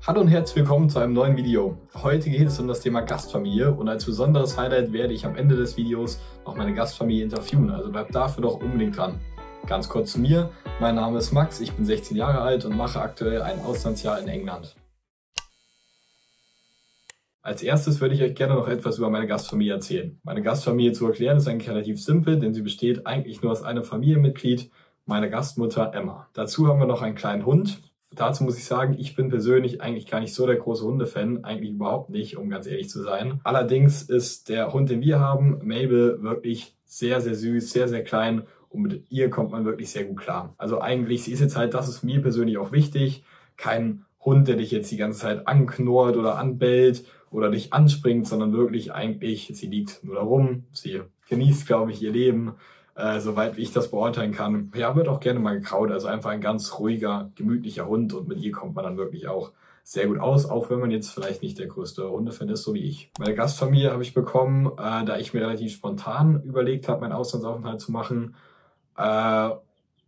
Hallo und herzlich willkommen zu einem neuen Video. Heute geht es um das Thema Gastfamilie und als besonderes Highlight werde ich am Ende des Videos noch meine Gastfamilie interviewen, also bleibt dafür doch unbedingt dran. Ganz kurz zu mir, mein Name ist Max, ich bin 16 Jahre alt und mache aktuell ein Auslandsjahr in England. Als erstes würde ich euch gerne noch etwas über meine Gastfamilie erzählen. Meine Gastfamilie zu erklären ist eigentlich relativ simpel, denn sie besteht eigentlich nur aus einem Familienmitglied, meiner Gastmutter Emma. Dazu haben wir noch einen kleinen Hund. Dazu muss ich sagen, ich bin persönlich eigentlich gar nicht so der große Hundefan, eigentlich überhaupt nicht, um ganz ehrlich zu sein. Allerdings ist der Hund, den wir haben, Mabel, wirklich sehr, sehr süß, sehr, sehr klein und mit ihr kommt man wirklich sehr gut klar. Also eigentlich, sie ist jetzt halt, das ist mir persönlich auch wichtig, kein Hund, der dich jetzt die ganze Zeit anknurrt oder anbellt oder dich anspringt, sondern wirklich eigentlich, sie liegt nur da rum, sie genießt, glaube ich, ihr Leben. Soweit wie ich das beurteilen kann. Ja, wird auch gerne mal gekraut, also einfach ein ganz ruhiger, gemütlicher Hund und mit ihr kommt man dann wirklich auch sehr gut aus, auch wenn man jetzt vielleicht nicht der größte Hundefan ist, so wie ich. Meine Gastfamilie habe ich bekommen, da ich mir relativ spontan überlegt habe, meinen Auslandsaufenthalt zu machen,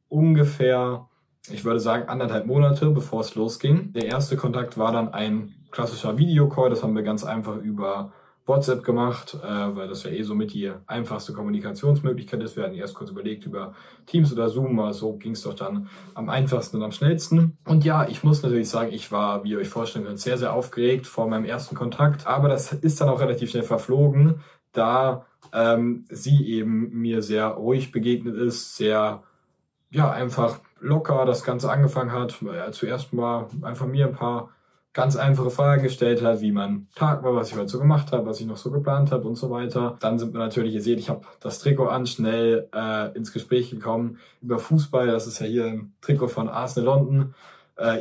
ungefähr, ich würde sagen, 1,5 Monate, bevor es losging. Der erste Kontakt war dann ein klassischer Videocall, das haben wir ganz einfach über WhatsApp gemacht, weil das ja eh somit die einfachste Kommunikationsmöglichkeit ist. Wir hatten erst kurz überlegt über Teams oder Zoom, aber so ging es doch dann am einfachsten und am schnellsten. Und ja, ich muss natürlich sagen, ich war, wie ihr euch vorstellen könnt, sehr, sehr aufgeregt vor meinem ersten Kontakt. Aber das ist dann auch relativ schnell verflogen, da sie eben mir sehr ruhig begegnet ist, sehr, ja, einfach locker das Ganze angefangen hat. Zuerst mal einfach mir ein paar ganz einfache Fragen gestellt hat, wie mein Tag war, was ich heute so gemacht habe, was ich noch so geplant habe und so weiter. Dann sind wir natürlich, ihr seht, ich habe das Trikot an, schnell ins Gespräch gekommen über Fußball. Das ist ja hier ein Trikot von Arsenal London.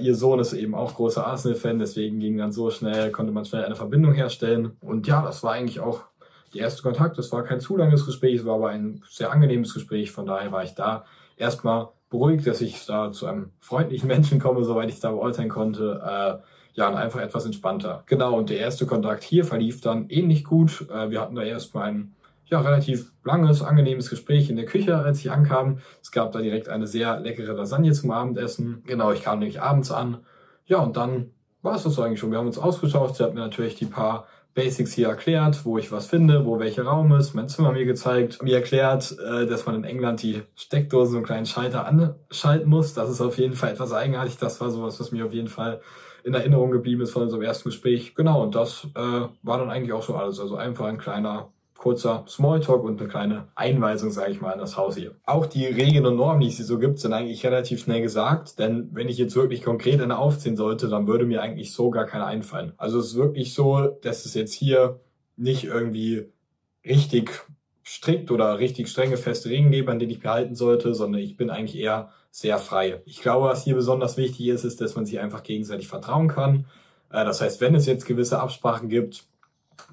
Ihr Sohn ist eben auch großer Arsenal-Fan, deswegen ging dann so schnell, konnte man schnell eine Verbindung herstellen. Und ja, das war eigentlich auch der erste Kontakt. Das war kein zu langes Gespräch, es war aber ein sehr angenehmes Gespräch. Von daher war ich da erstmal beruhigt, dass ich da zu einem freundlichen Menschen komme, soweit ich da beurteilen konnte. Ja, und einfach etwas entspannter. Genau, und der erste Kontakt hier verlief dann ähnlich gut. Wir hatten da erstmal ein relativ langes, angenehmes Gespräch in der Küche, als ich ankam. Es gab da direkt eine sehr leckere Lasagne zum Abendessen. Genau, ich kam nämlich abends an. Ja, und dann war es das eigentlich schon. Wir haben uns ausgetauscht. Sie hat mir natürlich die paar Basics hier erklärt, wo ich was finde, wo welcher Raum ist, mein Zimmer mir gezeigt, mir erklärt, dass man in England die Steckdosen so einen kleinen Schalter anschalten muss. Das ist auf jeden Fall etwas eigenartig. Das war sowas, was mir auf jeden Fall in Erinnerung geblieben ist von unserem ersten Gespräch. Genau, und das war dann eigentlich auch so alles. Also einfach ein kleiner, kurzer Smalltalk und eine kleine Einweisung, sage ich mal, in das Haus hier. Auch die Regeln und Normen, die es hier so gibt, sind eigentlich relativ schnell gesagt. Denn wenn ich jetzt wirklich konkret eine aufzählen sollte, dann würde mir eigentlich so gar keine einfallen. Also es ist wirklich so, dass es jetzt hier nicht irgendwie richtig strikt oder richtig strenge feste Regeln gibt, an denen ich behalten sollte, sondern ich bin eigentlich eher sehr frei. Ich glaube, was hier besonders wichtig ist, ist, dass man sich einfach gegenseitig vertrauen kann. Das heißt, wenn es jetzt gewisse Absprachen gibt,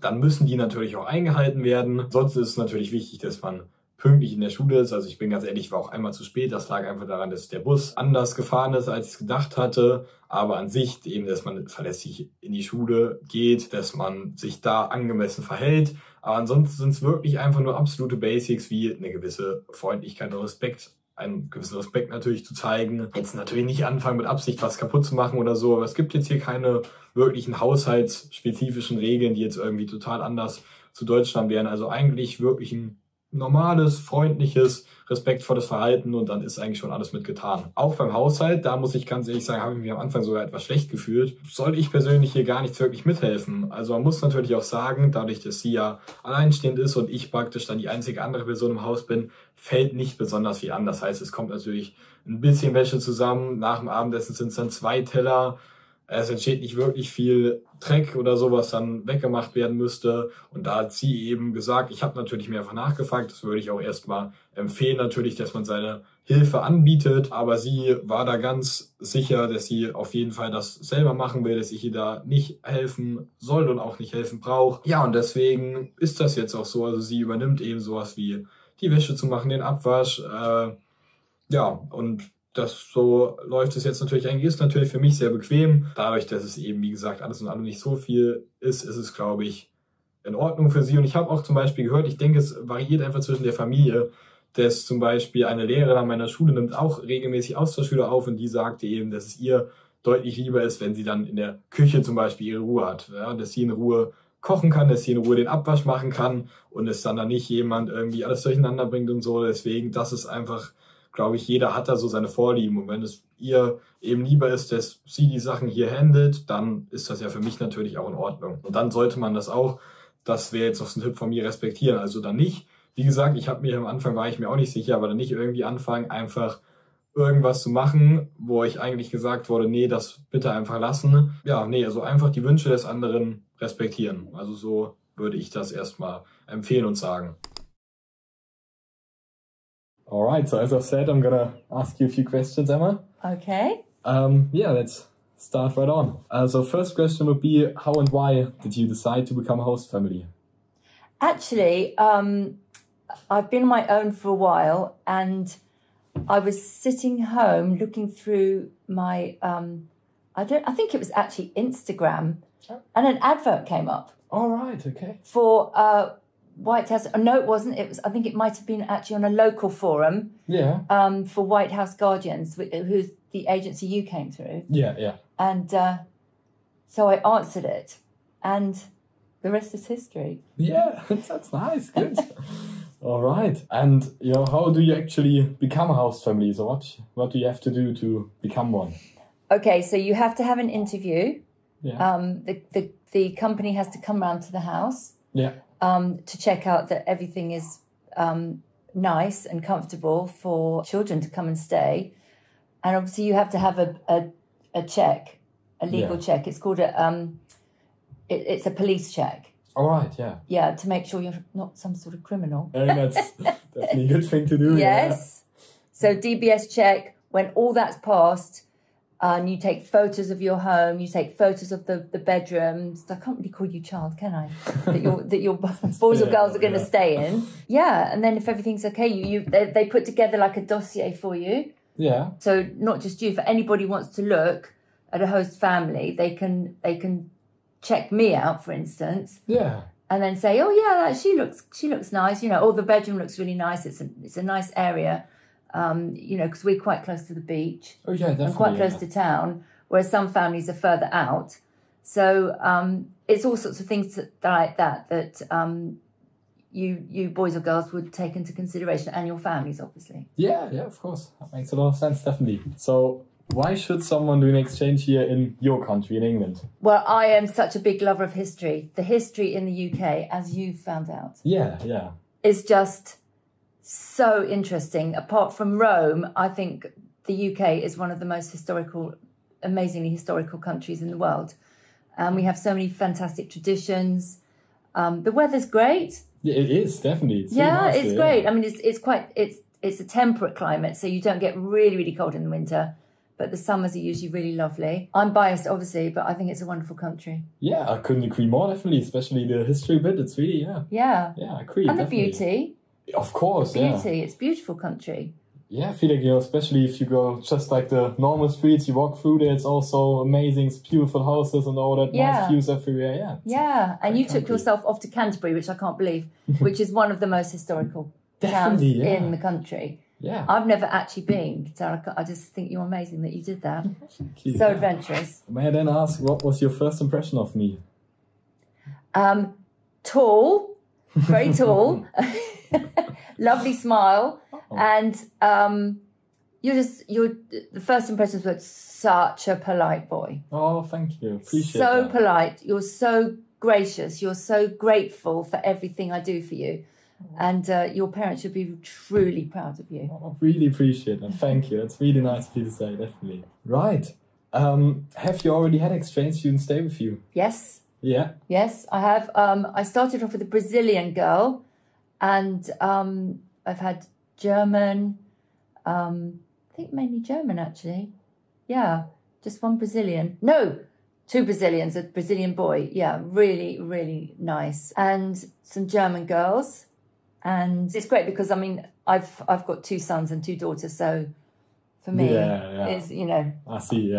dann müssen die natürlich auch eingehalten werden. Sonst ist es natürlich wichtig, dass man pünktlich in der Schule ist. Also ich bin ganz ehrlich, ich war auch einmal zu spät. Das lag einfach daran, dass der Bus anders gefahren ist, als ich es gedacht hatte. Aber an sich eben, dass man verlässlich in die Schule geht, dass man sich da angemessen verhält. Aber ansonsten sind es wirklich einfach nur absolute Basics wie eine gewisse Freundlichkeit und Respekt. Einen gewissen Respekt natürlich zu zeigen. Jetzt natürlich nicht anfangen mit Absicht was kaputt zu machen oder so, aber es gibt jetzt hier keine wirklichen haushaltsspezifischen Regeln, die jetzt irgendwie total anders zu Deutschland wären. Also eigentlich wirklich ein normales, freundliches, respektvolles Verhalten und dann ist eigentlich schon alles mit getan. Auch beim Haushalt, da muss ich ganz ehrlich sagen, habe ich mich am Anfang sogar etwas schlecht gefühlt. Soll ich persönlich hier gar nichts wirklich mithelfen. Also man muss natürlich auch sagen, dadurch, dass sie ja alleinstehend ist und ich praktisch dann die einzige andere Person im Haus bin, fällt nicht besonders viel an. Das heißt, es kommt natürlich ein bisschen Wäsche zusammen. Nach dem Abendessen sind es dann 2 Teller. Es entsteht nicht wirklich viel Dreck oder so, was dann weggemacht werden müsste. Und da hat sie eben gesagt, ich habe natürlich mehrfach nachgefragt, das würde ich auch erstmal empfehlen natürlich, dass man seine Hilfe anbietet. Aber sie war da ganz sicher, dass sie auf jeden Fall das selber machen will, dass ich ihr da nicht helfen soll und auch nicht helfen brauche. Ja, und deswegen ist das jetzt auch so. Also sie übernimmt eben sowas wie die Wäsche zu machen, den Abwasch. Ja, und das so läuft es jetzt natürlich eigentlich, ist natürlich für mich sehr bequem. Dadurch, dass es eben, wie gesagt, alles in allem nicht so viel ist, ist es, glaube ich, in Ordnung für sie. Und ich habe auch zum Beispiel gehört, ich denke, es variiert einfach zwischen der Familie, dass zum Beispiel eine Lehrerin an meiner Schule nimmt auch regelmäßig Austauschschüler auf und die sagte eben, dass es ihr deutlich lieber ist, wenn sie dann in der Küche zum Beispiel ihre Ruhe hat. Ja, dass sie in Ruhe kochen kann, dass sie in Ruhe den Abwasch machen kann und es dann da nicht jemand irgendwie alles durcheinander bringt und so. Deswegen, das ist einfach, glaube ich, jeder hat da so seine Vorlieben. Und wenn es ihr eben lieber ist, dass sie die Sachen hier handelt, dann ist das ja für mich natürlich auch in Ordnung. Und dann sollte man das auch, das wäre jetzt noch so ein Tipp von mir, respektieren. Also dann nicht, wie gesagt, am Anfang war ich mir auch nicht sicher, aber dann nicht irgendwie anfangen, einfach irgendwas zu machen, wo ich eigentlich gesagt wurde, nee, das bitte einfach lassen. Ja, nee, also einfach die Wünsche des anderen respektieren. Also so würde ich das erstmal empfehlen und sagen. Alright, so as I've said, I'm gonna ask you a few questions, Emma. Okay. Yeah, let's start right on. So first question would be, how and why did you decide to become a host family? Actually, I've been on my own for a while, and I was sitting home looking through my, I think it was actually Instagram, and an advert came up. All right, okay. For White House. No, it wasn't. I think it might have been actually on a local forum. Yeah. For White House Guardians, who's the agency you came through. Yeah, yeah. And so I answered it, and the rest is history. Yeah, that's nice. Good. All right. And how do you actually become a host family? So what do you have to do to become one? Okay, so you have to have an interview. Yeah. The company has to come round to the house. Yeah. To check out that everything is nice and comfortable for children to come and stay. And obviously you have to have a check, a legal check. It's called it's a police check. All right, yeah. Yeah, to make sure you're not some sort of criminal. I think that's definitely a good thing to do. Yes. Yeah. So DBS check, when all that's passed, and you take photos of your home, you take photos of the bedrooms. I can't really call you child, can I? that your boys or girls are going to stay in. Yeah, and then if everything's okay, they put together like a dossier for you. Yeah. So not just you, if anybody wants to look at a host family, they can check me out, for instance. Yeah. And then say, oh yeah, she looks nice. Oh, the bedroom looks really nice. It's a nice area. Because we're quite close to the beach. Oh yeah, definitely. And quite close to town, whereas some families are further out. So it's all sorts of things like that you boys or girls would take into consideration, and your families, obviously. Yeah, of course. That makes a lot of sense, definitely. So why should someone do an exchange here in your country, in England? Well, I am such a big lover of history. The history in the UK, as you've found out. Yeah. Is just so interesting. Apart from Rome, I think the UK is one of the most amazingly historical countries in the world. And we have so many fantastic traditions. The weather's great. Yeah, it is, definitely. It's great. I mean, it's a temperate climate, so you don't get really, really cold in the winter. But the summers are usually really lovely. I'm biased, obviously, but I think it's a wonderful country. Yeah, I couldn't agree more, definitely, especially the history bit. It's really, Yeah, I agree. And definitely. The beauty. Of course, It's a beautiful country. Yeah, I feel like, especially if you go just like the normal streets, you walk through there, it's also amazing, it's beautiful houses and all that, nice views everywhere, Yeah, and you took yourself off to Canterbury, which I can't believe, which is one of the most historical towns in the country. Yeah. I've never actually been, so I just think you're amazing that you did that. So adventurous. May I then ask, what was your first impression of me? Tall, very tall. Lovely smile, and the first impressions were such a polite boy. Oh, thank you. Appreciate so that. Polite. You're so gracious. You're so grateful for everything I do for you, and your parents should be truly proud of you. I really appreciate that. Thank you. That's really nice of you to say. Definitely. Right. Have you already had exchange students stay with you? Yes. Yeah. Yes, I have. I started off with a Brazilian girl. And I've had German, I think mainly German, actually. Yeah, just one Brazilian. No, two Brazilians, a Brazilian boy. Yeah, really, really nice. And some German girls. And it's great because, I mean, I've got two sons and two daughters. So for me, it's, I see,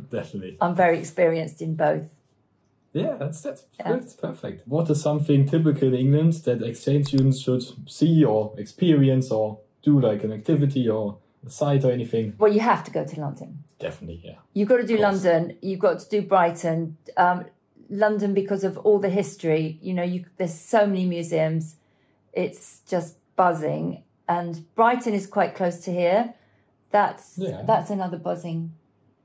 definitely. I'm very experienced in both. Yeah, that's good. It's perfect. What is something typical in England that exchange students should see or experience or do, like an activity or site or anything? Well, you have to go to London. Definitely, yeah. You've got to do Of course. London. You've got to do Brighton. London, because of all the history, you know, there's so many museums. It's just buzzing. And Brighton is quite close to here. That's another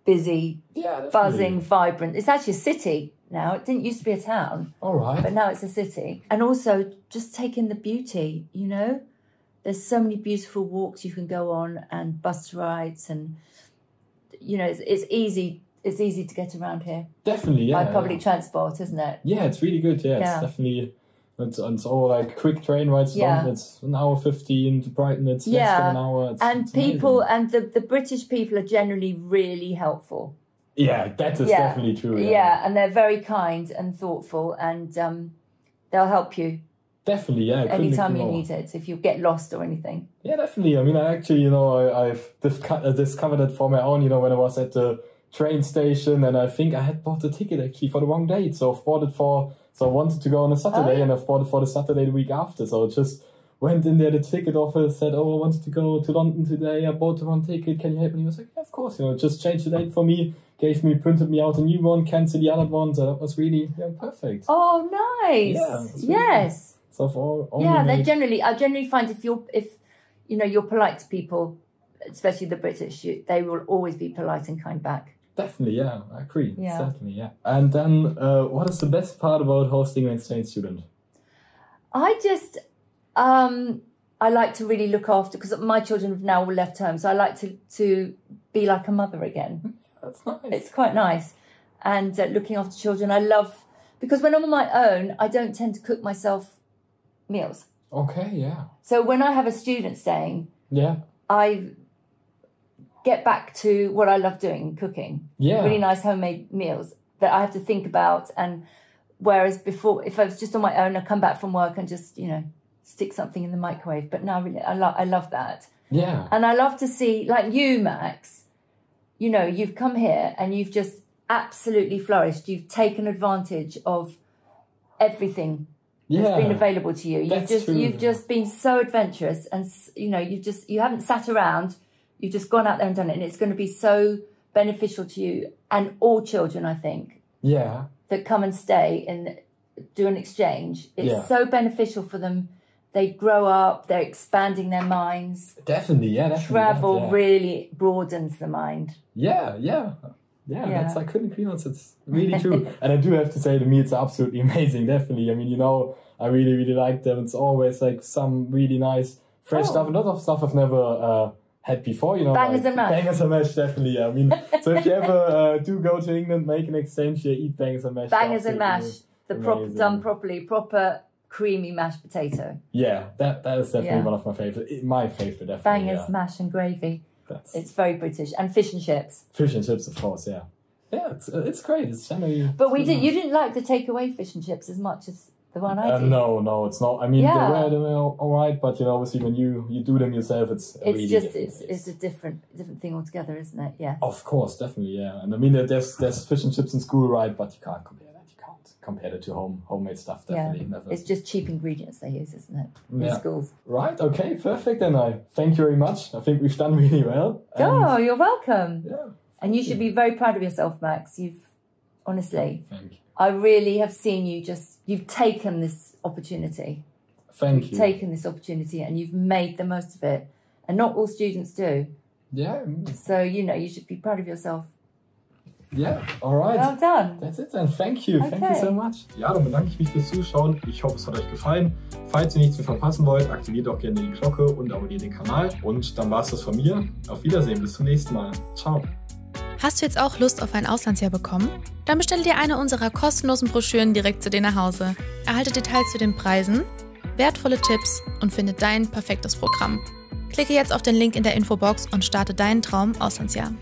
busy, Yeah, buzzing, vibrant. It's actually a city now. It didn't used to be a town. All right. But now it's a city. And also just take in the beauty, you know. There's so many beautiful walks you can go on and bus rides and, you know, it's easy. It's easy to get around here. Definitely, yeah. By public transport, isn't it? Yeah, it's really good. Yeah, Yeah. it's definitely. It's all like quick train rides. Yeah. It's an hour 15 to Brighton. It's less than an hour. It's people amazing. and the British people are generally really helpful. Yeah, that is definitely true. Yeah, and they're very kind and thoughtful, and they'll help you Definitely, yeah. anytime you need it if you get lost or anything. Yeah, definitely. I mean, I actually, you know, I've discovered it for my own. You know, when I was at the train station, and I think I had bought the ticket actually for the wrong date, so I've bought it for. So I wanted to go on a Saturday, and I've bought it for the Saturday the week after. So I just went in there, the ticket office said, "Oh, I wanted to go to London today. I bought the wrong ticket. Can you help me?" I was like, "Yeah, of course." You know, just changed the date for me, printed me out a new one, cancelled the other one. So that was really perfect. Oh, nice! Yeah, it's really yes. So for I generally find if you know you're polite to people, especially the British, they will always be polite and kind back. Definitely, yeah, I agree. Yeah. Certainly, yeah. And then, what is the best part about hosting an exchange student? I just, I like to really look after, because my children have now all left home, so I like to be like a mother again. That's nice. It's quite nice. And looking after children, I love, because when I'm on my own, I don't tend to cook myself meals. Okay, yeah. So when I have a student staying, Yeah. I get back to what I love doing, cooking. Yeah. Really nice homemade meals that I have to think about. And whereas before, if I was just on my own, I'd come back from work and just, you know, stick something in the microwave. But now really, I love that. Yeah. And I love to see, like you, Max, you know, you've come here and you've just absolutely flourished. You've taken advantage of everything that's been available to you. You've just been so adventurous, and, you know, you haven't sat around. You've just gone out there and done it, and it's going to be so beneficial to you and all children, I think. Yeah. That come and stay and do an exchange. It's so beneficial for them. They grow up, they're expanding their minds. Definitely, yeah. Definitely Travel really broadens the mind. Yeah. That's, I couldn't agree more. It's really true. And I do have to say, the meals are absolutely amazing, definitely. I mean, you know, I really, really like them. It's always like some really nice, fresh stuff. A lot of stuff I've never had before, you know. Bangers and mash. Bangers and mash, definitely. I mean, so if you ever do go to England, make an exchange here, eat bangers and mash. Bangers and mash, done properly, proper creamy mashed potato. Yeah, that is definitely one of my favorite. My favorite, definitely. Bangers, mash, and gravy. It's very British, and fish and chips. Fish and chips, of course. Yeah, yeah. It's great. It's generally. But you didn't like the takeaway fish and chips as much as the one I did. No, it's not. I mean, they were all right, but you know, obviously, when you do them yourself, it's really it's a different thing altogether, isn't it? Yeah. Of course, definitely, yeah. And I mean, there's fish and chips in school, right? But you can't compare that. You can't compare it to homemade stuff. Definitely, never. It's just cheap ingredients they use, isn't it? In schools. Right. Okay. Perfect. Then I thank you very much. I think we've done really well. Oh, you're welcome. Yeah. And you should be very proud of yourself, Max. Honestly. Thank you. I really have seen you've taken this opportunity. You've taken this opportunity and you've made the most of it. And not all students do. Yeah. So, you know, you should be proud of yourself. Ja, alright. Well done. That's it then. Thank you. Okay. Thank you so much. Ja, dann bedanke ich mich fürs Zuschauen. Ich hoffe, es hat euch gefallen. Falls ihr nichts mehr verpassen wollt, aktiviert auch gerne die Glocke und abonniert den Kanal. Und dann war es das von mir. Auf Wiedersehen. Bis zum nächsten Mal. Ciao. Hast du jetzt auch Lust auf ein Auslandsjahr bekommen? Dann bestelle dir eine unserer kostenlosen Broschüren direkt zu dir nach Hause. Erhalte Details zu den Preisen, wertvolle Tipps und finde dein perfektes Programm. Klicke jetzt auf den Link in der Infobox und starte deinen Traum-Auslandsjahr.